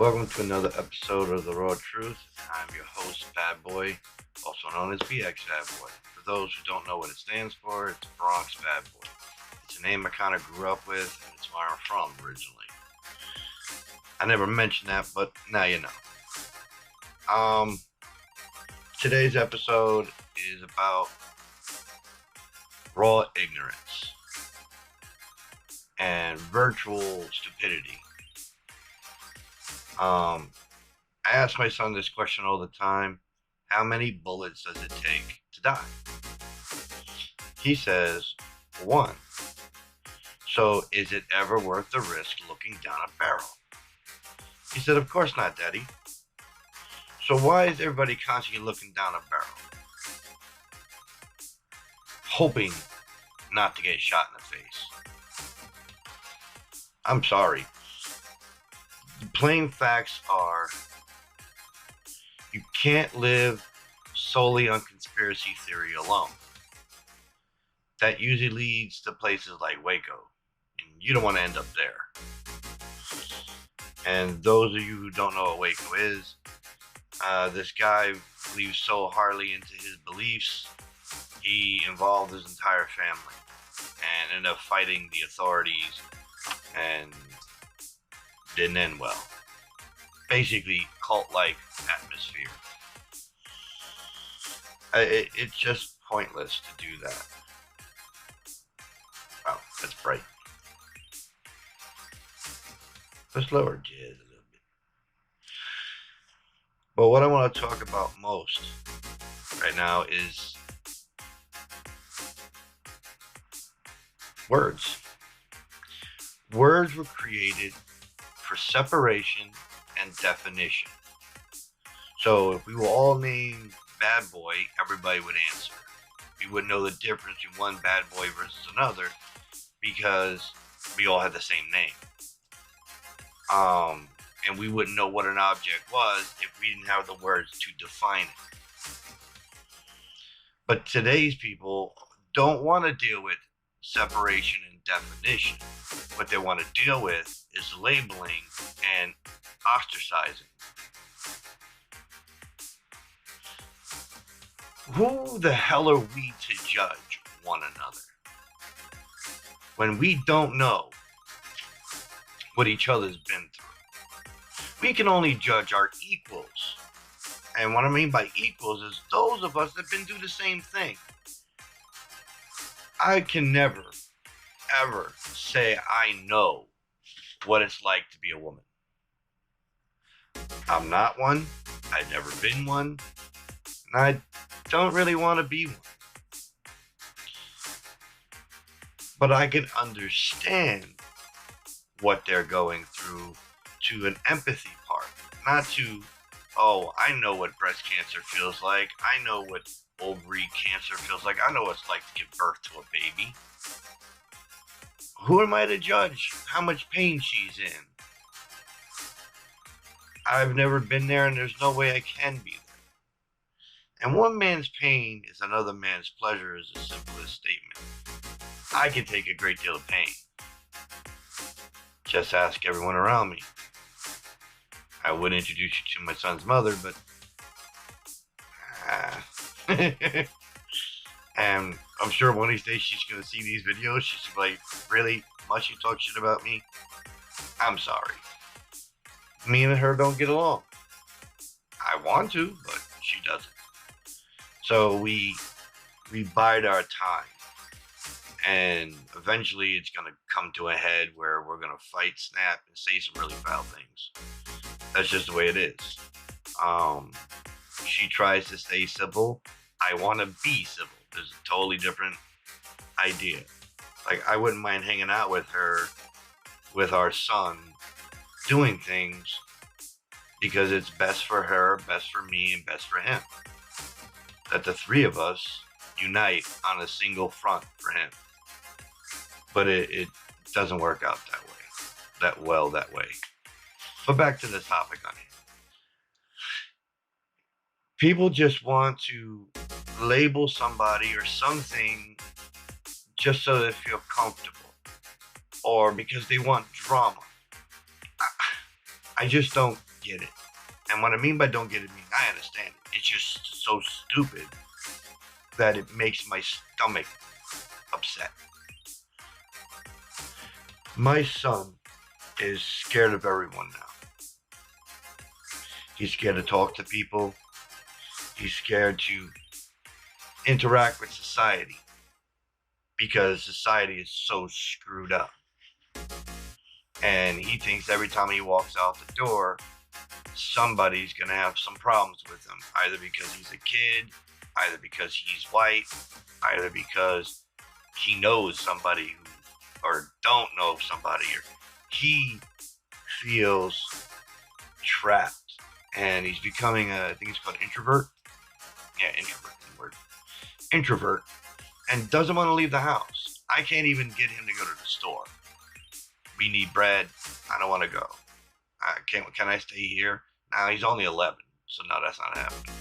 Welcome to another episode of The Raw Truth. I'm your host, Bad Boy, also known as BX Bad Boy. For those who don't know what it stands for, it's Bronx Bad Boy. It's a name I kind of grew up with, and it's where I'm from originally. I never mentioned that, but now you know. Today's episode is about raw ignorance and virtual stupidity. I ask my son this question all the time: how many bullets does it take to die? He says, one. So is it ever worth the risk looking down a barrel? He said, of course not, Daddy. So why is everybody constantly looking down a barrel? Hoping not to get shot in the face. I'm sorry. The plain facts are you can't live solely on conspiracy theory alone. That usually leads to places like Waco, and you don't want to end up there. And those of you who don't know what Waco is, this guy believes so hardly into his beliefs, he involved his entire family and ended up fighting the authorities and didn't end well. Basically, cult-like atmosphere. It's just pointless to do that. Wow, that's bright. Let's lower jazz a little bit. But what I want to talk about most right now is words. Words were created for separation and definition. So if we were all named Bad Boy, everybody would answer. We wouldn't know the difference between one bad boy versus another because we all had the same name. And we wouldn't know what an object was if we didn't have the words to define it. But today's people don't want to deal with separation and definition. What they want to deal with is labeling and ostracizing. Who the hell are we to judge one another when we don't know what each other's been through? We can only judge our equals. And what I mean by equals is those of us that have been through the same thing. I can never, ever say I know what it's like to be a woman. I'm not one. I've never been one. And I don't really want to be one. But I can understand what they're going through to an empathy part. Not to, oh, I know what breast cancer feels like. I know what ovary cancer feels like. I know what it's like to give birth to a baby. Who am I to judge how much pain she's in? I've never been there, and there's no way I can be there. And one man's pain is another man's pleasure is the simplest statement. I can take a great deal of pain. Just ask everyone around me. I would introduce you to my son's mother, but and I'm sure one of these days she's going to see these videos. She's like, really? Must you talk shit about me? I'm sorry. Me and her don't get along. I want to, but she doesn't. So we bide our time. And eventually it's going to come to a head where we're going to fight, snap, and say some really foul things. That's just the way it is. She tries to stay civil. I want to be civil. There's a totally different idea. Like, I wouldn't mind hanging out with her, with our son, doing things because it's best for her, best for me, and best for him. That the three of us unite on a single front for him. But it doesn't work out that way. But back to the topic on hand. People just want to label somebody or something just so they feel comfortable or because they want drama. I just don't get it. And what I mean by don't get it, I understand it. It's just so stupid that it makes my stomach upset. My son is scared of everyone now. He's scared to talk to people. He's scared to interact with society because society is so screwed up. And he thinks every time he walks out the door, somebody's going to have some problems with him, either because he's a kid, either because he's white, either because he knows somebody or don't know somebody, or he feels trapped. And he's becoming I think it's called introvert. Yeah, introvert, the word. Introvert. And doesn't want to leave the house. I can't even get him to go to the store. We need bread. I don't want to go. Can I stay here? Now he's only 11, so no, that's not happening.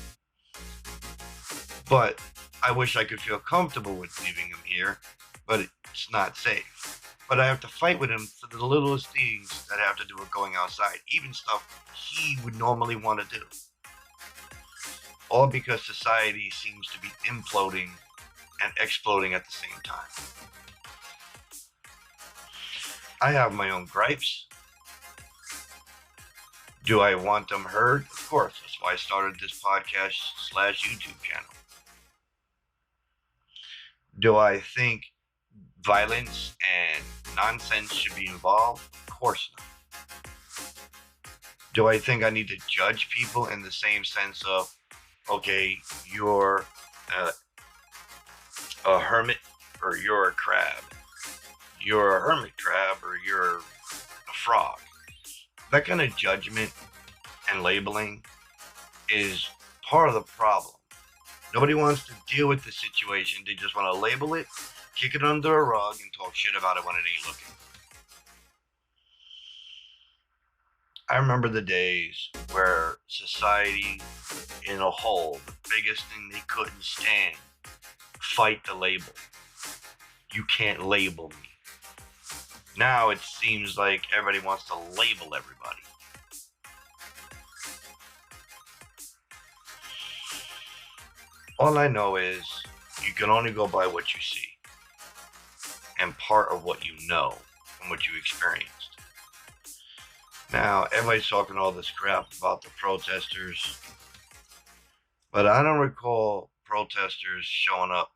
But I wish I could feel comfortable with leaving him here, but it's not safe. But I have to fight with him for the littlest things that have to do with going outside, even stuff he would normally want to do. All because society seems to be imploding and exploding at the same time. I have my own gripes. Do I want them heard? Of course. That's why I started this podcast / YouTube channel. Do I think violence and nonsense should be involved? Of course not. Do I think I need to judge people in the same sense of, okay, you're a hermit or you're a crab? You're a hermit crab or you're a frog? That kind of judgment and labeling is part of the problem. Nobody wants to deal with the situation. They just want to label it, kick it under a rug, and talk shit about it when it ain't looking. I remember the days where society in a whole, the biggest thing they couldn't stand, fight the label. You can't label me. Now it seems like everybody wants to label everybody. All I know is you can only go by what you see and part of what you know and what you experienced. Now, everybody's talking all this crap about the protesters, but I don't recall protesters showing up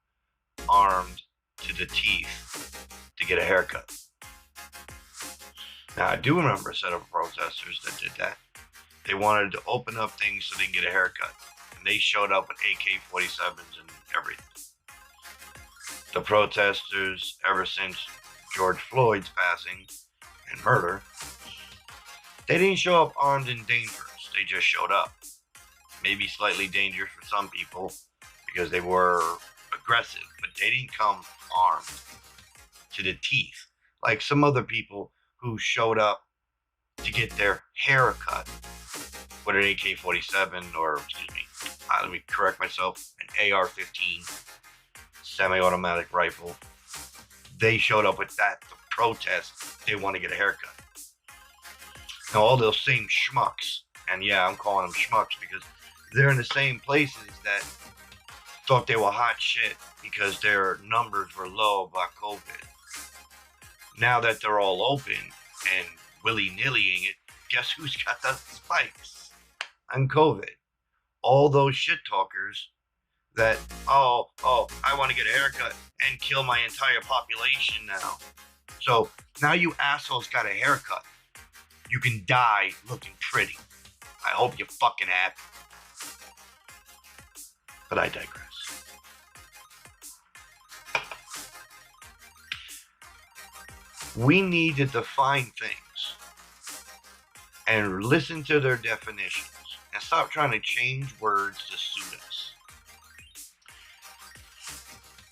armed to the teeth to get a haircut. Now, I do remember a set of protesters that did that. They wanted to open up things so they can get a haircut. And they showed up with AK-47s and everything. The protesters, ever since George Floyd's passing and murder, they didn't show up armed and dangerous. They just showed up. Maybe slightly dangerous for some people because they were aggressive, but they didn't come armed to the teeth like some other people who showed up to get their hair cut with an AK-47 or, let me correct myself, an AR-15 semi-automatic rifle. They showed up with that to protest. They want to get a haircut. Now, all those same schmucks, and yeah, I'm calling them schmucks because they're in the same places that thought they were hot shit because their numbers were low about COVID. Now that they're all open and willy-nillying it, guess who's got the spikes on COVID? All those shit talkers that, oh, I want to get a haircut and kill my entire population now. So now you assholes got a haircut. You can die looking pretty. I hope you're fucking happy. But I digress. We need to define things and listen to their definitions and stop trying to change words to suit us.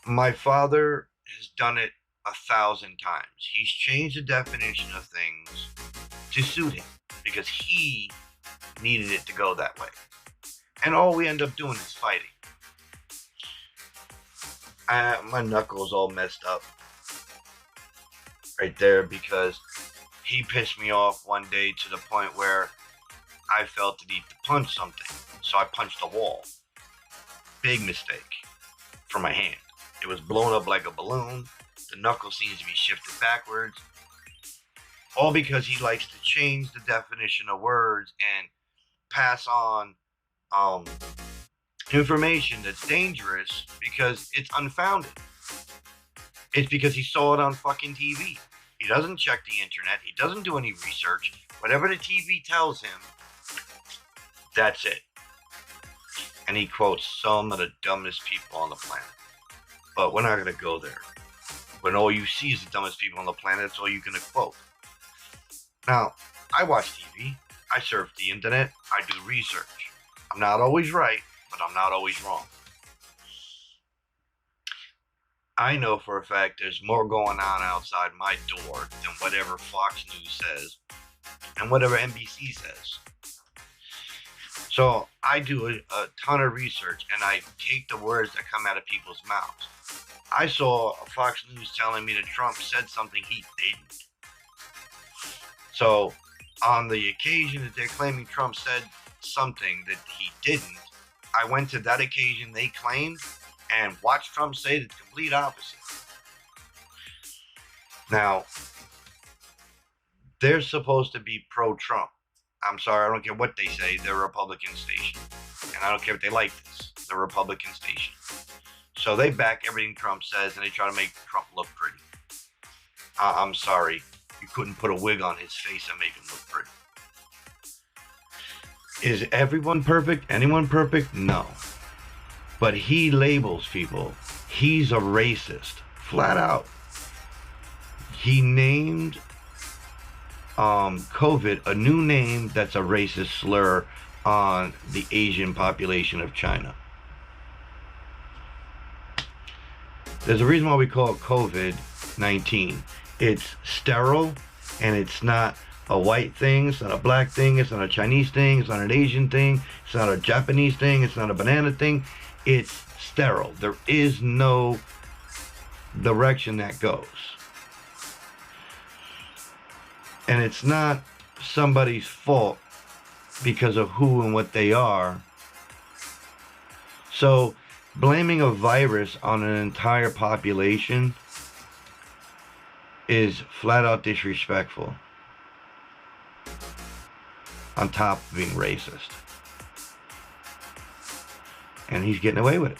My father has done it 1,000 times. He's changed the definition of things to suit him because he needed it to go that way. And all we end up doing is fighting. My knuckles all messed up right there because he pissed me off one day to the point where I felt the need to punch something, so I punched a wall. Big mistake for my hand. It was blown up like a balloon. The knuckle seems to be shifted backwards. All because he likes to change the definition of words and pass on information that's dangerous because it's unfounded. It's because he saw it on fucking TV. He doesn't check the internet. He doesn't do any research. Whatever the TV tells him, that's it. And he quotes some of the dumbest people on the planet. But we're not going to go there. When all you see is the dumbest people on the planet, that's all you're going to quote. Now, I watch TV. I surf the internet. I do research. I'm not always right, but I'm not always wrong. I know for a fact there's more going on outside my door than whatever Fox News says and whatever NBC says. So I do a ton of research and I take the words that come out of people's mouths. I saw Fox News telling me that Trump said something he didn't. So on the occasion that they're claiming Trump said something that he didn't, I went to that occasion they claimed and watched Trump say the complete opposite. Now, they're supposed to be pro-Trump. I'm sorry, I don't care what they say. They're a Republican station. And I don't care if they like this. They're a Republican station. So they back everything Trump says and they try to make Trump look pretty. I'm sorry. You couldn't put a wig on his face and make him look pretty. Is everyone perfect? Anyone perfect? No. But he labels people. He's a racist. Flat out. He named COVID a new name that's a racist slur on the Asian population of China. There's a reason why we call it COVID-19. It's sterile, and it's not a white thing, it's not a black thing, it's not a Chinese thing, it's not an Asian thing, it's not a Japanese thing, it's not a banana thing. It's sterile. There is no direction that goes. And it's not somebody's fault because of who and what they are. So blaming a virus on an entire population is flat out disrespectful, on top of being racist. And he's getting away with it.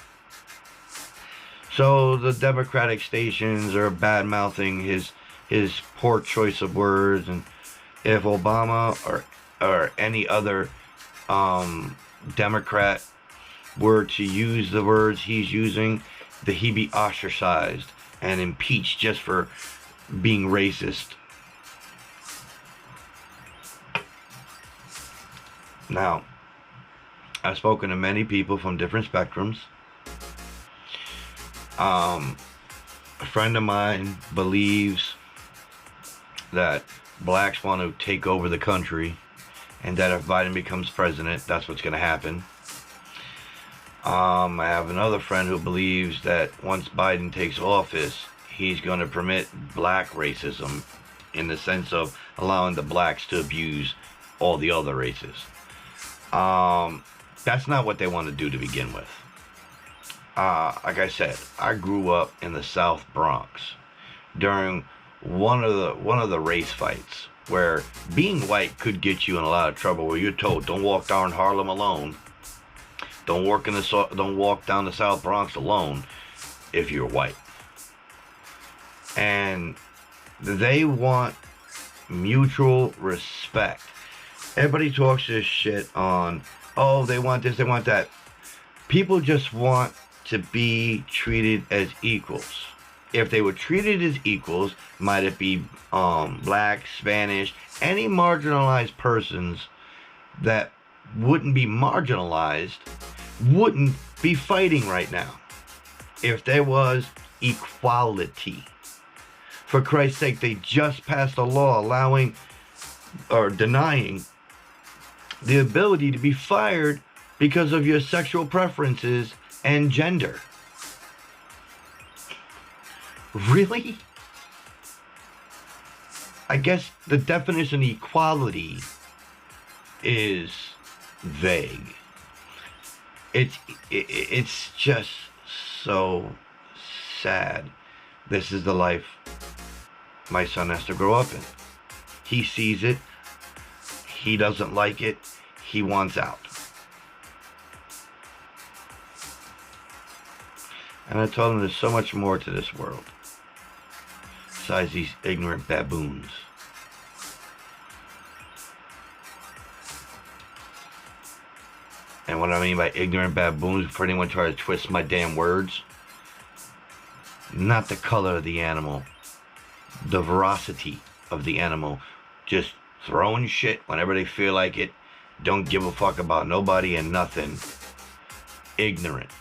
So the Democratic stations are bad-mouthing his poor choice of words, and if Obama or any other Democrat were to use the words he's using, that he'd be ostracized and impeached just for being racist. Now, I've spoken to many people from different spectrums. A friend of mine believes that blacks want to take over the country, and that if Biden becomes president, that's what's going to happen. I have another friend who believes that once Biden takes office, he's going to permit black racism in the sense of allowing the blacks to abuse all the other races. That's not what they want to do to begin with. Like I said, I grew up in the South Bronx during one of the race fights where being white could get you in a lot of trouble, where you're told don't walk down Harlem alone, don't walk down the South Bronx alone if you're white. And they want mutual respect. Everybody talks this shit on, oh, they want this, they want that. People just want to be treated as equals. If they were treated as equals, might it be black, Spanish, any marginalized persons that wouldn't be marginalized wouldn't be fighting right now if there was equality. For Christ's sake, they just passed a law allowing or denying the ability to be fired because of your sexual preferences and gender. Really? I guess the definition of equality is vague. It's just so sad. This is the life my son has to grow up in. He sees it. He doesn't like it. He wants out. And I told him there's so much more to this world besides these ignorant baboons. And what I mean by ignorant baboons, for anyone try to twist my damn words, not the color of the animal, the veracity of the animal, just throwing shit whenever they feel like it, don't give a fuck about nobody and nothing, ignorant.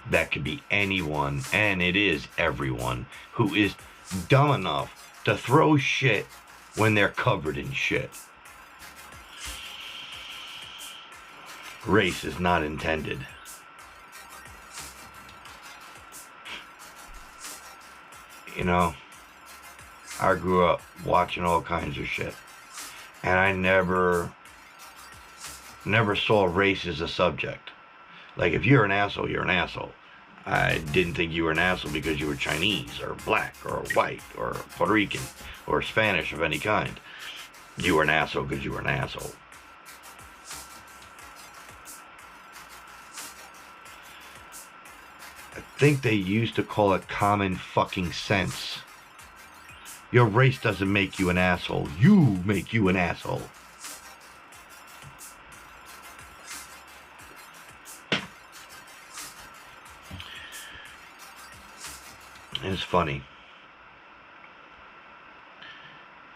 That could be anyone, and it is everyone, who is dumb enough to throw shit when they're covered in shit. Race is not intended. You know, I grew up watching all kinds of shit, and I never saw race as a subject. Like, if you're an asshole, you're an asshole. I didn't think you were an asshole because you were Chinese or black or white or Puerto Rican or Spanish of any kind. You were an asshole because you were an asshole. I think they used to call it common fucking sense. Your race doesn't make you an asshole. You make you an asshole. It's funny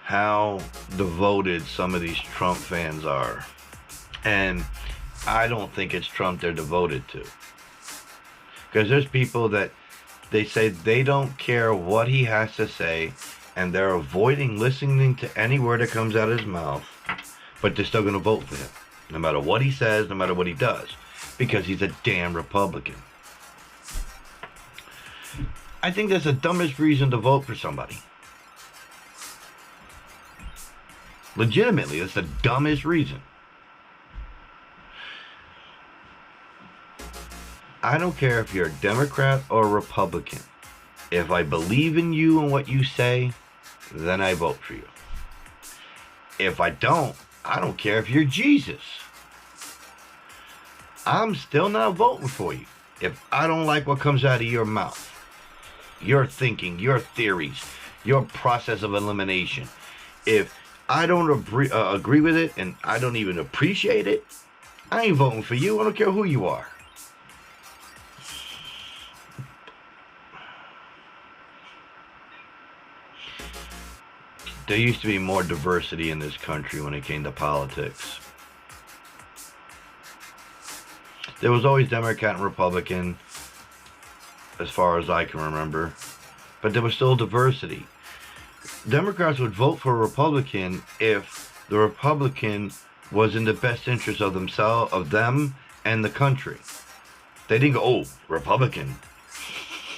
how devoted some of these Trump fans are. And I don't think it's Trump they're devoted to. Because there's people that they say they don't care what he has to say, and they're avoiding listening to any word that comes out of his mouth, but they're still going to vote for him, no matter what he says, no matter what he does, because he's a damn Republican. I think that's the dumbest reason to vote for somebody. Legitimately, that's the dumbest reason. I don't care if you're a Democrat or a Republican. If I believe in you and what you say, then I vote for you. If I don't care if you're Jesus. I'm still not voting for you if I don't like what comes out of your mouth. Your thinking, your theories, your process of elimination. If I don't agree with it and I don't even appreciate it, I ain't voting for you. I don't care who you are. There used to be more diversity in this country when it came to politics. There was always Democrat and Republican, as far as I can remember, but there was still diversity. Democrats would vote for a Republican if the Republican was in the best interest of themselves, of them, and the country. They didn't go, oh, Republican.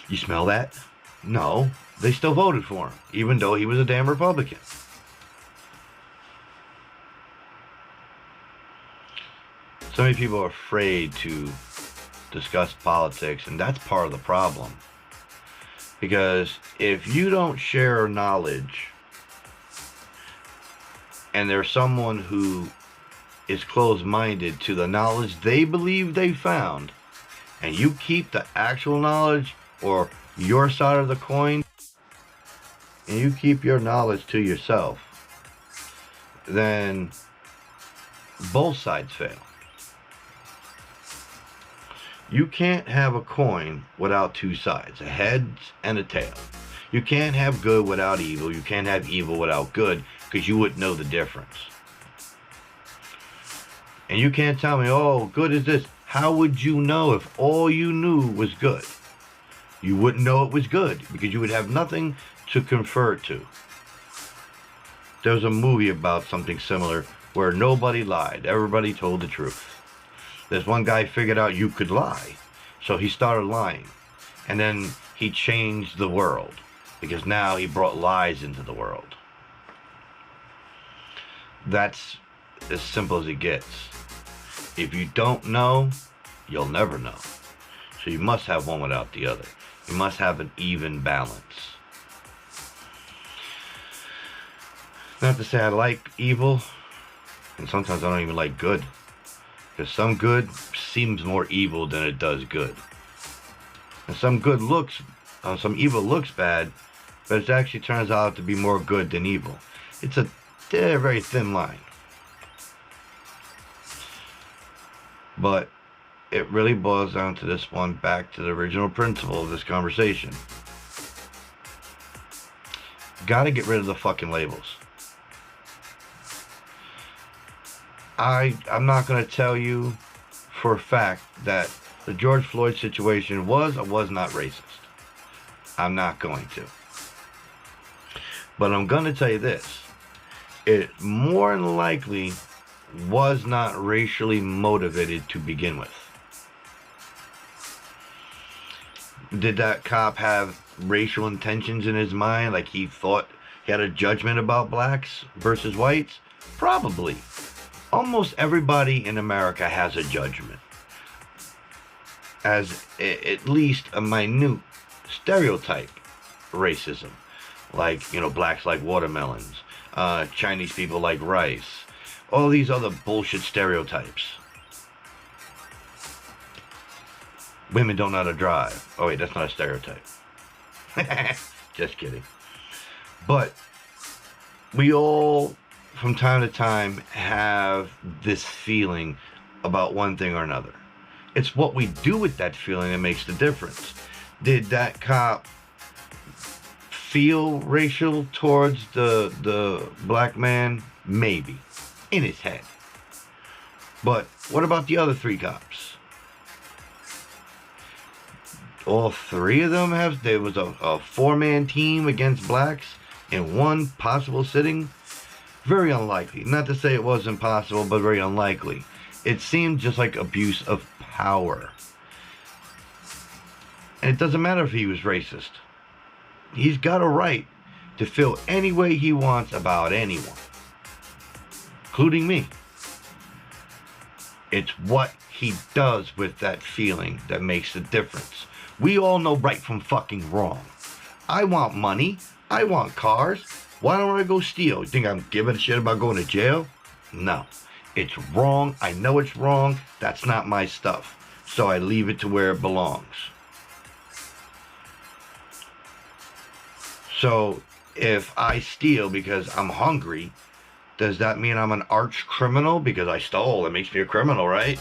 You smell that? No, they still voted for him, even though he was a damn Republican. So many people are afraid to discuss politics, and that's part of the problem. Because if you don't share knowledge, and there's someone who is closed-minded to the knowledge they believe they found, and you keep the actual knowledge or your side of the coin, and you keep your knowledge to yourself, then both sides fail. You can't have a coin without two sides, a head and a tail. You can't have good without evil. You can't have evil without good, because you wouldn't know the difference. And you can't tell me, oh, good is this. How would you know if all you knew was good? You wouldn't know it was good, because you would have nothing to confer it to. There was a movie about something similar where nobody lied. Everybody told the truth. This one guy figured out you could lie, so he started lying. And then he changed the world, because now he brought lies into the world. That's as simple as it gets. If you don't know, you'll never know. So you must have one without the other. You must have an even balance. Not to say I like evil, and sometimes I don't even like good. Because some good seems more evil than it does good. And some evil looks bad, but it actually turns out to be more good than evil. It's a very thin line. But it really boils down to this one, back to the original principle of this conversation. Gotta get rid of the fucking labels. I'm not going to tell you for a fact that the George Floyd situation was or was not racist. I'm not going to. But I'm going to tell you this. It more than likely was not racially motivated to begin with. Did that cop have racial intentions in his mind? Like he thought he had a judgment about blacks versus whites? Probably. Almost everybody in America has a judgment. As at least a minute stereotype racism. Like, blacks like watermelons. Chinese people like rice. All these other bullshit stereotypes. Women don't know how to drive. Oh wait, that's not a stereotype. Just kidding. But we all, from time to time, have this feeling about one thing or another. It's what we do with that feeling that makes the difference. Did that cop feel racial towards the black man? Maybe. In his head. But what about the other three cops? All three of them there was a four-man team against blacks in one possible sitting? Very unlikely. Not to say it was impossible, but very unlikely. It seemed just like abuse of power. And it doesn't matter if he was racist. He's got a right to feel any way he wants about anyone. Including me. It's what he does with that feeling that makes the difference. We all know right from fucking wrong. I want money. I want cars. Why don't I go steal? You think I'm giving a shit about going to jail? No. It's wrong. I know it's wrong. That's not my stuff. So I leave it to where it belongs. So if I steal because I'm hungry, does that mean I'm an arch criminal because I stole? It makes me a criminal, right?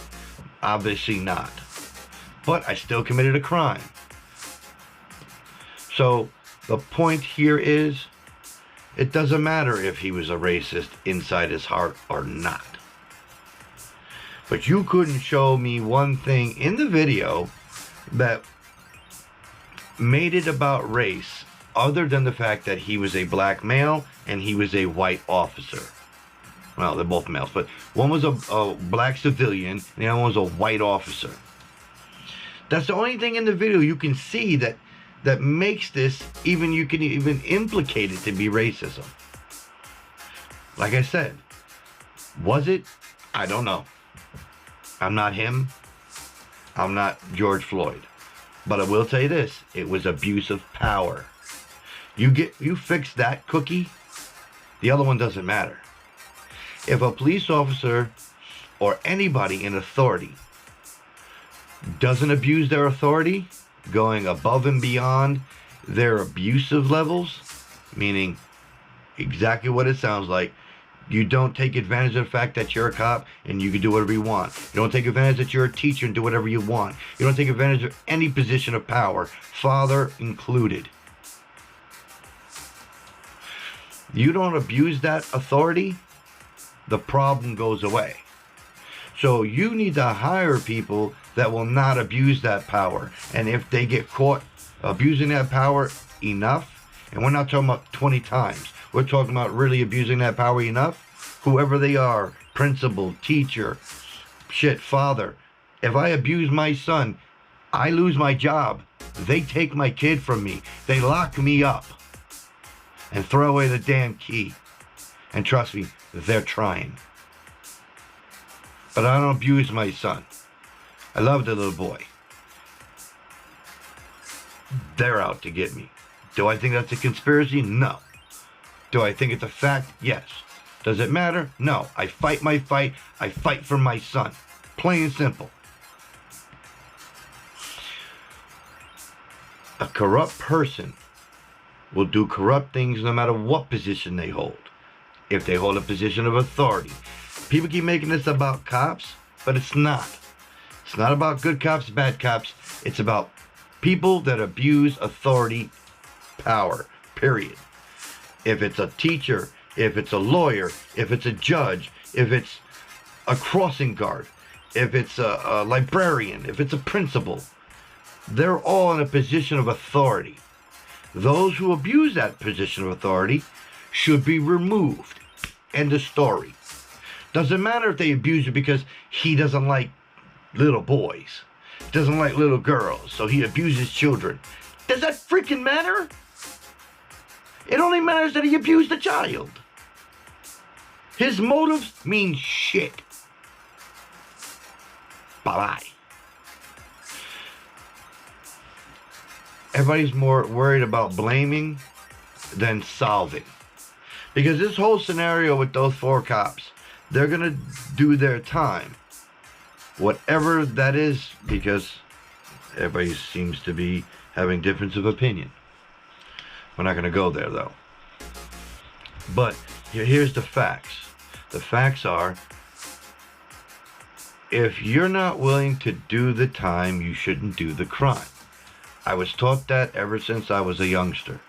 Obviously not. But I still committed a crime. So the point here is, it doesn't matter if he was a racist inside his heart or not. But you couldn't show me one thing in the video that made it about race other than the fact that he was a black male and he was a white officer. Well, they're both males, but one was a black civilian and the other one was a white officer. That's the only thing in the video you can see that makes this, you can even implicate it to be racism. Like I said, was it? I don't know. I'm not him. I'm not George Floyd. But I will tell you this, it was abuse of power. You fix that cookie, the other one doesn't matter. If a police officer or anybody in authority doesn't abuse their authority, going above and beyond their abusive levels, meaning exactly what it sounds like, you don't take advantage of the fact that you're a cop and you can do whatever you want. You don't take advantage that you're a teacher and do whatever you want. You don't take advantage of any position of power, father included. You don't abuse that authority, the problem goes away. So you need to hire people that will not abuse that power. And if they get caught abusing that power enough, and we're not talking about 20 times, we're talking about really abusing that power enough, whoever they are, principal, teacher, father, if I abuse my son, I lose my job. They take my kid from me. They lock me up and throw away the damn key. And trust me, they're trying. But I don't abuse my son. I love the little boy. They're out to get me. Do I think that's a conspiracy? No. Do I think it's a fact? Yes. Does it matter? No. I fight my fight. I fight for my son. Plain and simple. A corrupt person will do corrupt things no matter what position they hold. If they hold a position of authority. People keep making this about cops, but it's not. It's not about good cops, bad cops. It's about people that abuse authority, power, period. If it's a teacher, if it's a lawyer, if it's a judge, if it's a crossing guard, if it's a librarian, if it's a principal, they're all in a position of authority. Those who abuse that position of authority should be removed. End of story. Doesn't matter if they abuse it because he doesn't like little boys, doesn't like little girls, so he abuses children. Does that freaking matter? It only matters that he abused a child. His motives mean shit. Bye-bye. Everybody's more worried about blaming than solving. Because this whole scenario with those 4 cops, they're going to do their time. Whatever that is, because everybody seems to be having difference of opinion. We're not going to go there, though. But here's the facts. The facts are, if you're not willing to do the time, you shouldn't do the crime. I was taught that ever since I was a youngster.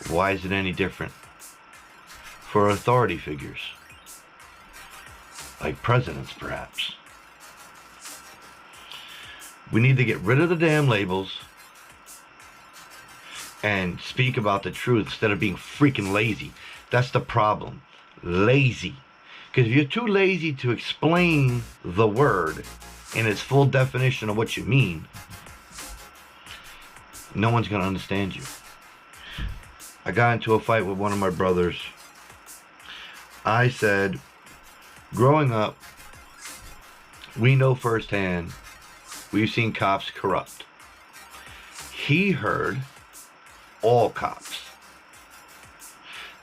Why is it any different for authority figures? Like presidents, perhaps. We need to get rid of the damn labels and speak about the truth instead of being freaking lazy. That's the problem. Lazy. Because if you're too lazy to explain the word in its full definition of what you mean, no one's going to understand you. I got into a fight with one of my brothers. I said, growing up, we know firsthand, we've seen cops corrupt. He heard all cops.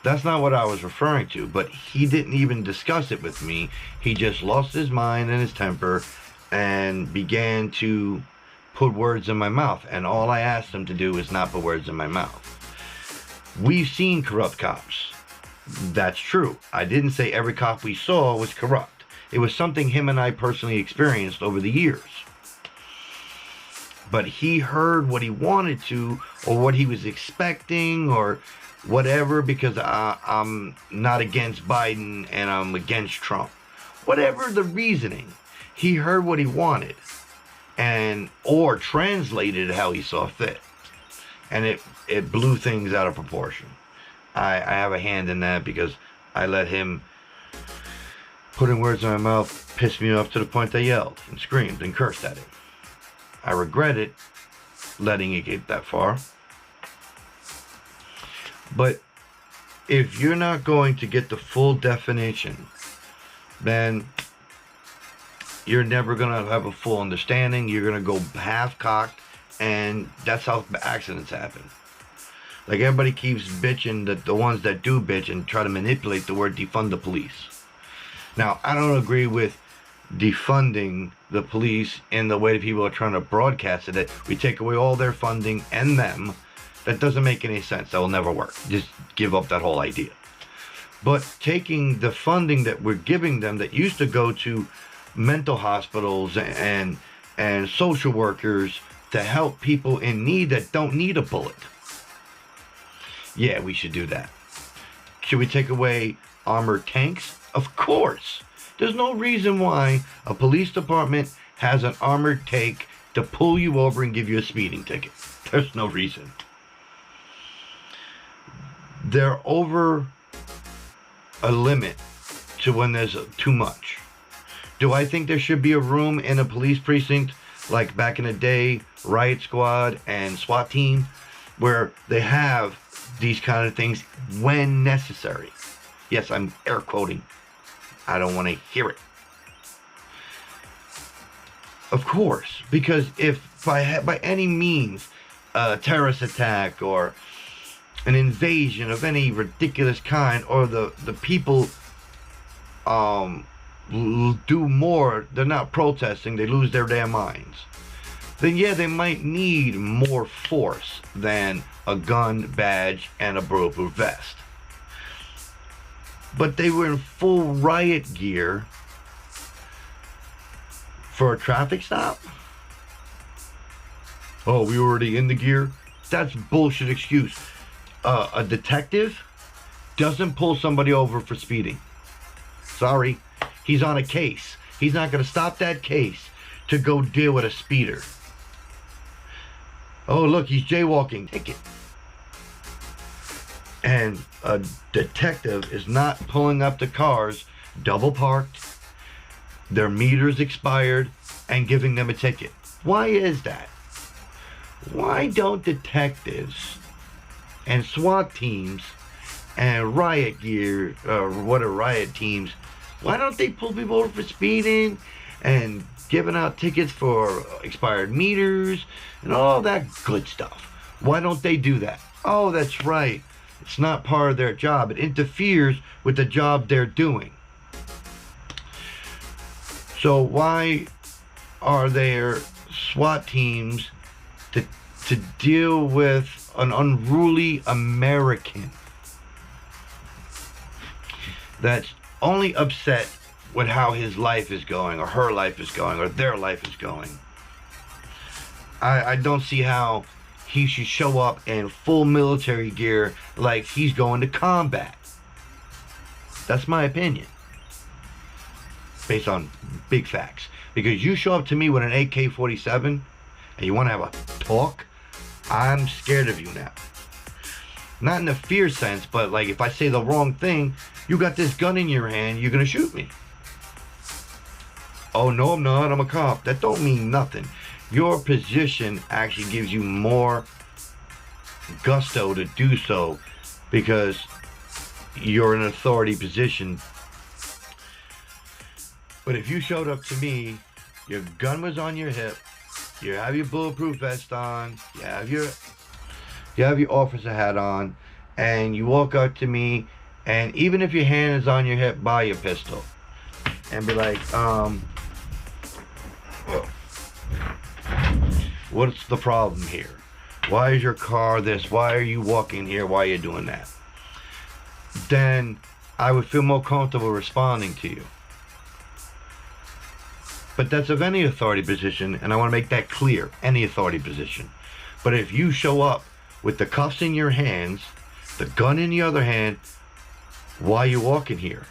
That's not what I was referring to, but he didn't even discuss it with me. He just lost his mind and his temper and began to put words in my mouth. And all I asked him to do is not put words in my mouth. We've seen corrupt cops. That's true. I didn't say every cop we saw was corrupt. It was something him and I personally experienced over the years. But he heard what he wanted to, or what he was expecting, or whatever, because I'm not against Biden and I'm against Trump. Whatever the reasoning, he heard what he wanted, and or translated how he saw fit. And it blew things out of proportion. I have a hand in that because I let him putting words in my mouth pissed me off to the point I yelled and screamed and cursed at him. I regret it, letting it get that far. But if you're not going to get the full definition, then you're never going to have a full understanding. You're going to go half-cocked, and that's how accidents happen. Like, everybody keeps bitching, that the ones that do bitch and try to manipulate the word defund the police. Now, I don't agree with defunding the police in the way that people are trying to broadcast it, that we take away all their funding and them. That doesn't make any sense. That will never work. Just give up that whole idea. But taking the funding that we're giving them that used to go to mental hospitals and social workers to help people in need that don't need a bullet. Yeah, we should do that. Should we take away armored tanks? Of course. There's no reason why a police department has an armored tank to pull you over and give you a speeding ticket. There's no reason. They're over a limit to when there's too much. Do I think there should be a room in a police precinct like back in the day, Riot Squad and SWAT team, where they have these kind of things when necessary? Yes, I'm air quoting. I don't want to hear it. Of course, because if by any means a terrorist attack or an invasion of any ridiculous kind, or the people do more, they're not protesting, they lose their damn minds, then yeah, they might need more force than a gun, badge, and a bulletproof vest. But they were in full riot gear for a traffic stop? Oh, we were already in the gear? That's bullshit excuse. A detective doesn't pull somebody over for speeding. Sorry, he's on a case. He's not going to stop that case to go deal with a speeder. Oh, look, he's jaywalking. Ticket. And a detective is not pulling up the cars double parked, their meters expired, and giving them a ticket. Why is that? Why don't detectives and SWAT teams and riot gear, what are riot teams, why don't they pull people over for speeding and giving out tickets for expired meters and all that good stuff? Why don't they do that? Oh, that's right. It's not part of their job. It interferes with the job they're doing. So why are there SWAT teams to deal with an unruly American that's only upset with how his life is going, or her life is going, or their life is going? I don't see how he should show up in full military gear like he's going to combat. That's my opinion, based on big facts. Because you show up to me with an AK-47 and you want to have a talk, I'm scared of you now. Not in a fear sense, but like if I say the wrong thing, you got this gun in your hand, you're going to shoot me. Oh, no, I'm not. I'm a cop. That don't mean nothing. Your position actually gives you more gusto to do so because you're in an authority position. But if you showed up to me, your gun was on your hip, you have your bulletproof vest on, you have your officer hat on, and you walk up to me, and even if your hand is on your hip, buy your pistol and be like, what's the problem here? Why is your car this? Why are you walking here? Why are you doing that? Then I would feel more comfortable responding to you. But that's of any authority position, and I want to make that clear, any authority position. But if you show up with the cuffs in your hands, the gun in the other hand, why are you walking here?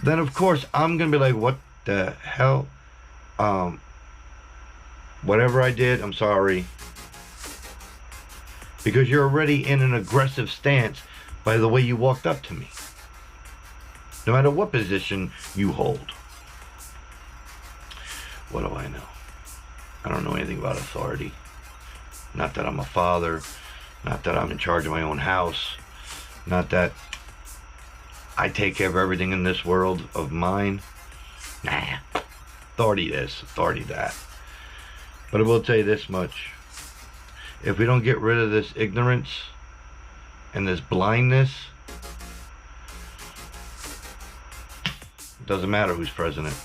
Then of course I'm going to be like, what the hell? Whatever I did, I'm sorry. Because you're already in an aggressive stance by the way you walked up to me. No matter what position you hold. What do I know? I don't know anything about authority. Not that I'm a father. Not that I'm in charge of my own house. Not that I take care of everything in this world of mine. Nah. Authority this, authority that. But I will tell you this much. If we don't get rid of this ignorance and this blindness, it doesn't matter who's president.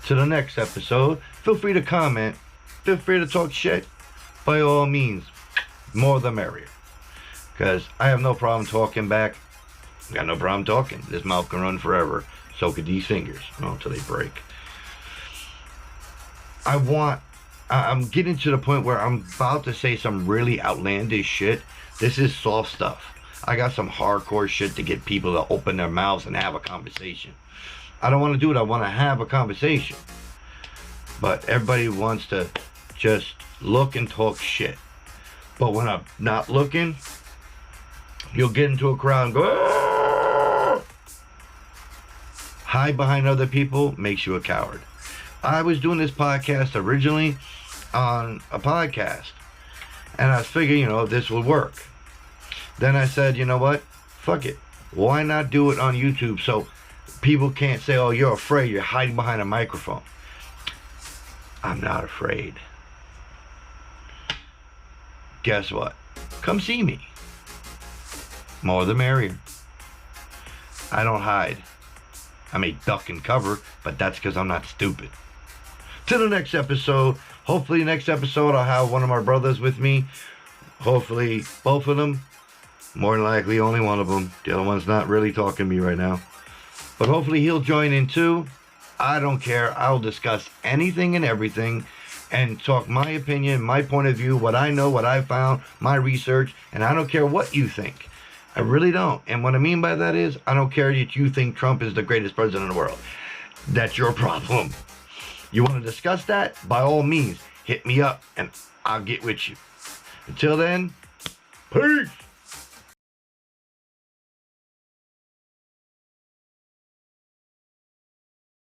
To the next episode, feel free to comment. Feel free to talk shit. By all means, more the merrier. Because I have no problem talking back. Got no problem talking. This mouth can run forever. So could these fingers. Until they break. I'm getting to the point where I'm about to say some really outlandish shit. This is soft stuff. I got some hardcore shit to get people to open their mouths and have a conversation. I don't want to do it. I want to have a conversation. But everybody wants to just look and talk shit. But when I'm not looking, you'll get into a crowd and go, "Aah!" Hide behind other people makes you a coward. I was doing this podcast originally on a podcast. And I figured, this would work. Then I said, you know what? Fuck it. Why not do it on YouTube so people can't say, oh, you're afraid, you're hiding behind a microphone? I'm not afraid. Guess what? Come see me. More the merrier. I don't hide. I may duck and cover, but that's because I'm not stupid. Till the next episode. Hopefully next episode I'll have one of my brothers with me. Hopefully both of them. More than likely only one of them. The other one's not really talking to me right now. But hopefully he'll join in too. I don't care. I'll discuss anything and everything and talk my opinion, my point of view, what I know, what I found, my research, and I don't care what you think. I really don't. And what I mean by that is, I don't care that you think Trump is the greatest president in the world. That's your problem. You want to discuss that? By all means, hit me up and I'll get with you. Until then, peace.